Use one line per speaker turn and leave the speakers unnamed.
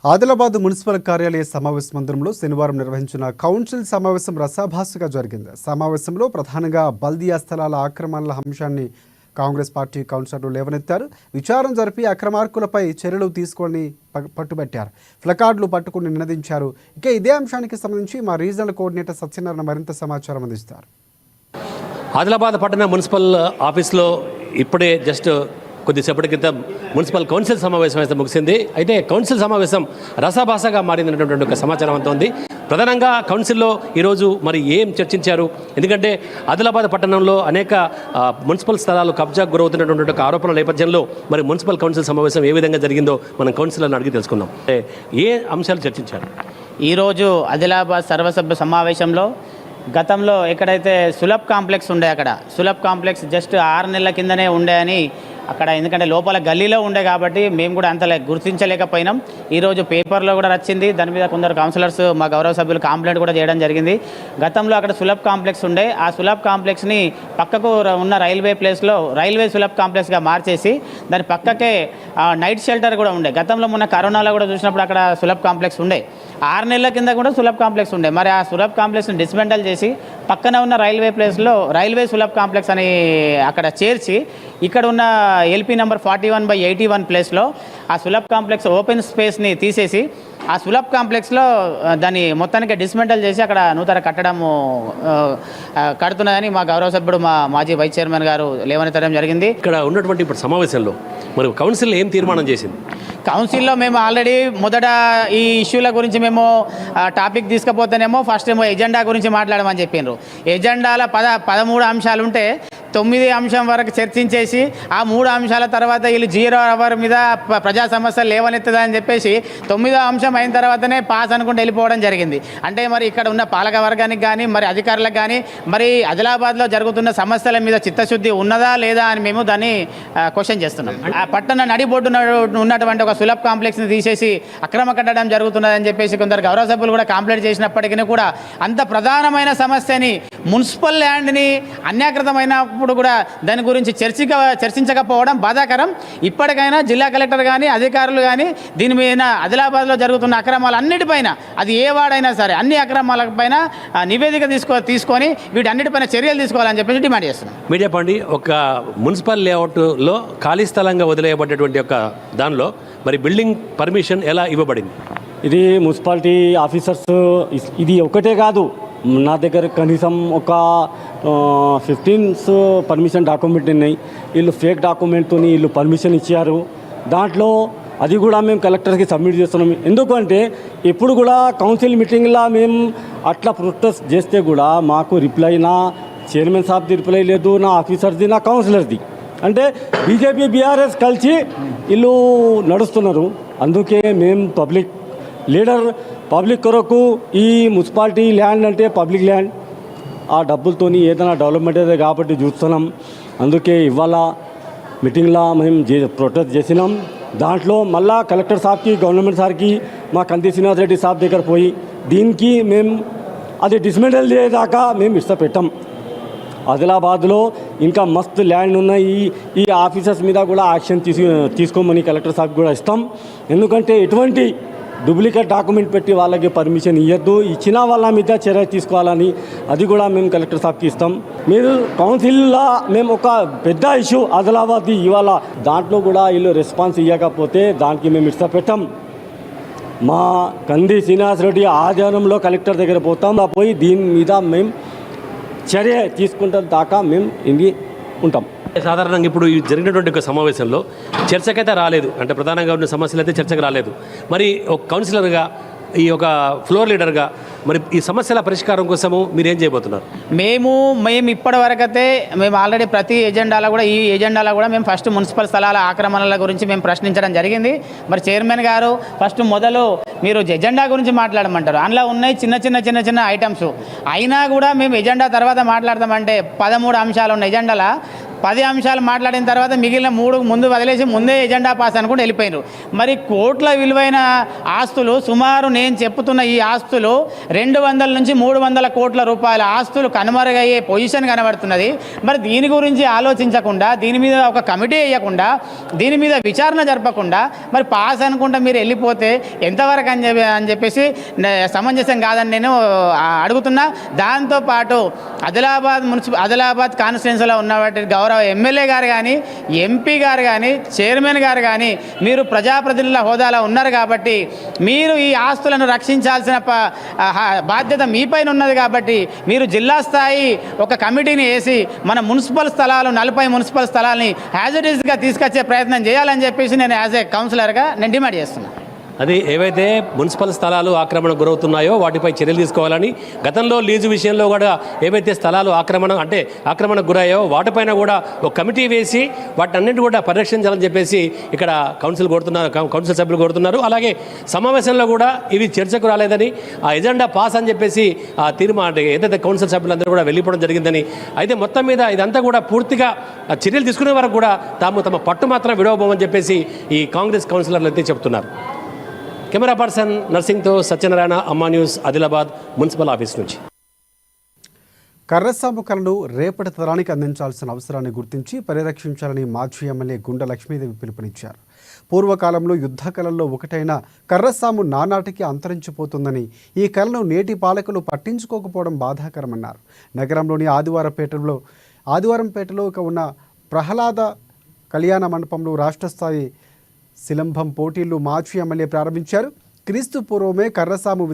Adilabad municipal కార్యాలయ సమావేశ మందిరంలో శనివారం నిర్వహించిన కౌన్సిల్ సమావేశం రసాభాసగా జరిగింది. సమావేశంలో ప్రధానంగా బల్దియా స్థలాల ఆక్రమణల అంశాన్ని కాంగ్రెస్ పార్టీ కౌన్సిలర్లు లేవనెత్తారు. విచారణ జరిపి అక్రమార్కులపై చర్యలు తీసుకొని పట్టుబట్టారు. ప్లకార్డులు పట్టుకుని నినదించారు. ఇక ఇదే అంశానికి సంబంధించి మా రీజనల్ కోఆర్డినేటర్ సత్యనారాయణ మరింత సమాచారం అందిస్తారు.
ఆదిలాబాద్ పట్టణ మున్సిపల్ ఆఫీస్లో ఇప్పుడే జస్ట్ కొద్దిసేపటి క్రితం మున్సిపల్ కౌన్సిల్ సమావేశం అయితే ముగిసింది. అయితే కౌన్సిల్ సమావేశం రసాభాసగా మారిందనేటువంటి ఒక సమాచారం అంతా ఉంది. ప్రధానంగా కౌన్సిల్లో ఈరోజు మరి ఏం చర్చించారు, ఎందుకంటే ఆదిలాబాద్ పట్టణంలో అనేక మున్సిపల్ స్థలాలు కబ్జాకు గురవుతున్నటువంటి ఒక ఆరోపణల నేపథ్యంలో మరి మున్సిపల్ కౌన్సిల్ సమావేశం ఏ విధంగా జరిగిందో మనం కౌన్సిలర్ని అడిగి తెలుసుకుందాం. ఏ అంశాలు చర్చించారు?
ఈరోజు ఆదిలాబాద్ సర్వసభ్య సమావేశంలో గతంలో ఎక్కడైతే సులభ్ కాంప్లెక్స్ ఉండే, అక్కడ సులభ్ కాంప్లెక్స్ జస్ట్ 6 నెలల కిందనే ఉండే అని అక్కడ, ఎందుకంటే లోపల గల్లీలో ఉండే కాబట్టి మేము కూడా అంత గుర్తించలేకపోయినాం. ఈరోజు పేపర్లో కూడా వచ్చింది. దాని మీద కొందరు కౌన్సిలర్స్, మా గౌరవ సభ్యులు కంప్లైంట్ కూడా చేయడం జరిగింది. గతంలో అక్కడ సులభ్ కాంప్లెక్స్ ఉండే, ఆ సులభ్ కాంప్లెక్స్ని పక్కకు ఉన్న రైల్వే ప్లేస్లో రైల్వే సులభ్ కాంప్లెక్స్గా మార్చేసి దాని పక్కకే నైట్ షెల్టర్ కూడా ఉండే. గతంలో మొన్న కరోనాలో కూడా చూసినప్పుడు అక్కడ సులభ్ కాంప్లెక్స్ ఉండే. 6 నెలల కింద కూడా సులభ్ కాంప్లెక్స్ ఉండే. మరి ఆ సులభ్ కాంప్లెక్స్ని డిస్మెంటల్ చేసి పక్కన ఉన్న రైల్వే ప్లేస్లో రైల్వే సులభ్ కాంప్లెక్స్ అని అక్కడ చేర్చి ఇక్కడ ఉన్న ఎల్పీ నెంబర్ 41/81 ప్లేస్లో ఆ సులభ్ కాంప్లెక్స్ ఓపెన్ స్పేస్ని తీసేసి ఆ సులభ్ కాంప్లెక్స్లో దాన్ని మొత్తానికి డిస్మెంటల్ చేసి అక్కడ నూతన కట్టడము కడుతున్నదని మా గౌరవ సభ్యుడు, మా మాజీ వైస్ చైర్మన్ గారు లేవనెత్తడం జరిగింది.
ఇక్కడ ఉన్నటువంటి ఇప్పుడు సమావేశంలో మరి కౌన్సిల్ ఏం తీర్మానం చేసింది?
కౌన్సిల్లో మేము ఆల్రెడీ మొదట ఈ ఇష్యూల గురించి మేము టాపిక్ తీసుకుపోతేనేమో ఫస్ట్ ఏమో ఎజెండా గురించి మాట్లాడమని చెప్పిండ్రు. ఎజెండాలో 13 అంశాలు ఉంటే 9 అంశం వరకు చర్చించేసి ఆ 3 అంశాల తర్వాత వీళ్ళు 0 అవర్ మీద ప్రజా సమస్యలు లేవనెత్తదని చెప్పేసి 9వ అంశం అయిన తర్వాతనే పాస్ అనుకుంటూ వెళ్ళిపోవడం జరిగింది. అంటే మరి ఇక్కడ ఉన్న పాలక వర్గానికి కానీ మరి అధికారులకు కానీ మరి ఆదిలాబాద్లో జరుగుతున్న సమస్యల మీద చిత్తశుద్ధి ఉన్నదా లేదా అని మేము దాన్ని క్వశ్చన్ చేస్తున్నాం. ఆ పట్టణ నడిబొడ్డు ఉన్నటువంటి ఒక సులభ్ కాంప్లెక్స్ని తీసేసి అక్రమ కట్టడం జరుగుతున్నదని చెప్పేసి కొందరు గౌరవ సభ్యులు కూడా కంప్లైంట్ చేసినప్పటికీ కూడా అంత ప్రధానమైన సమస్యని మున్సిపల్ ల్యాండ్ని అన్యాకృతమైనప్పుడు కూడా దాని గురించి చర్చించకపోవడం బాధాకరం. ఇప్పటికైనా జిల్లా కలెక్టర్ కానీ అధికారులు కానీ దీని మీద ఆదిలాబాద్లో జరుగుతున్న అక్రమాలు అన్నిటిపైన, అది ఏ వాడైనా సరే అన్ని అక్రమాలపైన నివేదిక తీసుకొని వీటన్నిటిపైన చర్యలు తీసుకోవాలని చెప్పేసి డిమాండ్ చేస్తున్నాం.
మీడియా పండి, ఒక మున్సిపల్ లేఅవుట్లో ఖాళీ స్థలంగా వదిలేయబడ్డటువంటి ఒక దానిలో మరి బిల్డింగ్ పర్మిషన్ ఎలా ఇవ్వబడింది?
ఇది మున్సిపాలిటీ ఆఫీసర్స్, ఇది ఒకటే కాదు, నా దగ్గర కనీసం ఒక 15 పర్మిషన్ డాక్యుమెంట్ ఉన్నాయి. వీళ్ళు ఫేక్ డాక్యుమెంట్తో వీళ్ళు పర్మిషన్ ఇచ్చారు. దాంట్లో అది కూడా మేము కలెక్టర్కి సబ్మిట్ చేస్తున్నాం. ఎందుకంటే ఇప్పుడు కూడా కౌన్సిల్ మీటింగ్లో మేము అట్లా ప్రొటెస్ట్ చేస్తే కూడా మాకు రిప్లై, నా చైర్మన్ సాబ్ది రిప్లై లేదు, నా ఆఫీసర్ది, నా కౌన్సిలర్ది. అంటే బీజేపీ బీఆర్ఎస్ కలిసి వీళ్ళు నడుస్తున్నారు. అందుకే మేము పబ్లిక్ లీడర్, పబ్లిక్ కొరకు ఈ మున్సిపాలిటీ ల్యాండ్ అంటే పబ్లిక్ ల్యాండ్, ఆ డబ్బులతోని ఏదైనా డెవలప్మెంట్ అయితే కాబట్టి చూస్తున్నాం. అందుకే ఇవాళ మీటింగ్లో మేము ప్రొటెస్ట్ చేసినాం. దాంట్లో మళ్ళా కలెక్టర్ సాబ్కి, గవర్నమెంట్ సార్కి, మా కంది శ్రీనివాస్ రెడ్డి సాబ్ దగ్గర పోయి దీనికి మేము అది డిస్మెంటల్ చేసేదాకా మేము ఇష్టపెట్టాం. ఆదిలాబాద్లో ఇంకా మస్తు ల్యాండ్ ఉన్నాయి. ఈ ఆఫీసర్స్ మీద కూడా యాక్షన్ తీసుకోమని కలెక్టర్ సాబ్కి కూడా ఇస్తాం. ఎందుకంటే ఎటువంటి డూప్లికేట్ డాక్యుమెంట్ పెట్టి వాళ్ళకి పర్మిషన్ ఇవ్వద్దు, ఇచ్చిన వాళ్ళ మీద చర్య తీసుకోవాలని అది కూడా మేము కలెక్టర్ సాబ్కి ఇస్తాం. మీరు కౌన్సిల్లో మేము ఒక పెద్ద ఇష్యూ ఆదిలాబాద్ ఇవాళ, దాంట్లో కూడా వీళ్ళు రెస్పాన్స్ ఇవ్వకపోతే దానికి మేము ఇష్టపెట్టాం. మా కంది శ్రీనివాస్ రెడ్డి ఆధ్వర్యంలో కలెక్టర్ దగ్గర పోయి దీని మీద మేము చర్య తీసుకుంటాం దాకా మేము ఇండి ఉంటాం.
సాధారణంగా ఇప్పుడు ఈ జరిగినటువంటి ఒక సమావేశంలో చర్చకైతే రాలేదు, అంటే ప్రధానంగా ఉన్న సమస్యలు అయితే చర్చకు రాలేదు. మరి ఒక కౌన్సిలర్గా, ఈ ఒక ఫ్లోర్ లీడర్గా మరి ఈ సమస్యల పరిష్కారం కోసము మీరేం చేయబోతున్నారు?
మేము ఇప్పటి వరకైతే మేము ఆల్రెడీ ప్రతి ఎజెండాలో కూడా, ఈ ఎజెండాలో కూడా మేము ఫస్ట్ మున్సిపల్ స్థలాల ఆక్రమణల గురించి మేము ప్రశ్నించడం జరిగింది. మరి చైర్మన్ గారు ఫస్ట్ మొదలు మీరు ఎజెండా గురించి మాట్లాడమంటారు, అందులో ఉన్నాయి చిన్న ఐటమ్స్, అయినా కూడా మేము ఎజెండా తర్వాత మాట్లాడతామంటే 13 అంశాలు ఉన్న ఎజెండాలో 10 అంశాలు మాట్లాడిన తర్వాత మిగిలిన 3 ముందు వదిలేసి ముందే ఎజెండా పాస్ అనుకుంటూ వెళ్ళిపోయినారు. మరి కోట్ల విలువైన ఆస్తులు, సుమారు నేను చెప్తున్న ఈ ఆస్తులు 200 నుంచి 300 కోట్ల రూపాయల ఆస్తులు కనుమరుగయ్యే పొజిషన్ కనబడుతున్నది. మరి దీని గురించి ఆలోచించకుండా, దీని మీద ఒక కమిటీ వేయకుండా, దీని మీద విచారణ జరపకుండా మరి పాస్ అనుకుంటా మీరు వెళ్ళిపోతే ఎంతవరకు అని చెప్పేసి సమంజసం కాదని నేను అడుగుతున్నా. దాంతోపాటు ఆదిలాబాద్ కాన్స్టిట్యున్సీలో ఉన్నటువంటి గౌరవ ఎమ్మెల్యే గారు కానీ, ఎంపీ గారు కానీ, చైర్మన్ గారు కానీ మీరు ప్రజాప్రతినిధుల హోదాలో ఉన్నారు కాబట్టి మీరు ఈ ఆస్తులను రక్షించాల్సిన బాధ్యత మీపైన ఉన్నది. కాబట్టి మీరు జిల్లా స్థాయి ఒక కమిటీని వేసి మన మున్సిపల్ స్థలాలు 40 మున్సిపల్ స్థలాలని యాజ్ ఇట్ ఈస్గా తీసుకొచ్చే ప్రయత్నం చేయాలని చెప్పేసి నేను యాజ్ ఏ కౌన్సిలర్గా నేను డిమాండ్ చేస్తున్నాను.
అది ఏవైతే మున్సిపల్ స్థలాలు ఆక్రమణకు గురవుతున్నాయో వాటిపై చర్యలు తీసుకోవాలని, గతంలో లీజు విషయంలో కూడా ఏవైతే స్థలాలు ఆక్రమణకు గురయ్యాయో వాటిపైన కూడా ఒక కమిటీ వేసి వాటన్నింటి కూడా పరిరక్షించాలని చెప్పేసి ఇక్కడ కౌన్సిల్ సభ్యులు కోరుతున్నారు. అలాగే సమావేశంలో కూడా ఇవి చర్చకు రాలేదని, ఆ ఎజెండా పాస్ అని చెప్పేసి ఆ తీర్మానం ఏదైతే కౌన్సిల్ సభ్యులందరూ కూడా వెళ్ళిపోవడం జరిగిందని, అయితే మొత్తం మీద ఇదంతా కూడా పూర్తిగా చర్యలు తీసుకునే వరకు కూడా తమ పట్టు మాత్రం విడవబోమని చెప్పేసి ఈ కాంగ్రెస్ కౌన్సిలర్లు అయితే చెప్తున్నారు. కెమెరా పర్సన్ నర్సింగ్తో సత్యనారాయణ, అమ్మా న్యూస్, ఆదిలాబాద్ మున్సిపల్ ఆఫీస్ నుంచి.
కర్రసాము కళను రేపటి తరానికి అందించాల్సిన అవసరాన్ని గుర్తించి పరిరక్షించాలని మాజీ ఎమ్మెల్యే గుండ లక్ష్మీదేవి పిలుపునిచ్చారు. పూర్వకాలంలో యుద్ధ కళల్లో ఒకటైన కర్రసాము నానాటికి అంతరించిపోతుందని, ఈ కళను నేటి పాలకులు పట్టించుకోకపోవడం బాధాకరమన్నారు. నగరంలోని ఆదివారంపేటలో ఉన్న ప్రహ్లాద కళ్యాణ మండపంలో రాష్ట్ర స్థాయి శిలంభం పోటీలు మాజీ ఎమ్మెల్యే ప్రారంభించారు. క్రీస్తు పూర్వమే కర్రసాము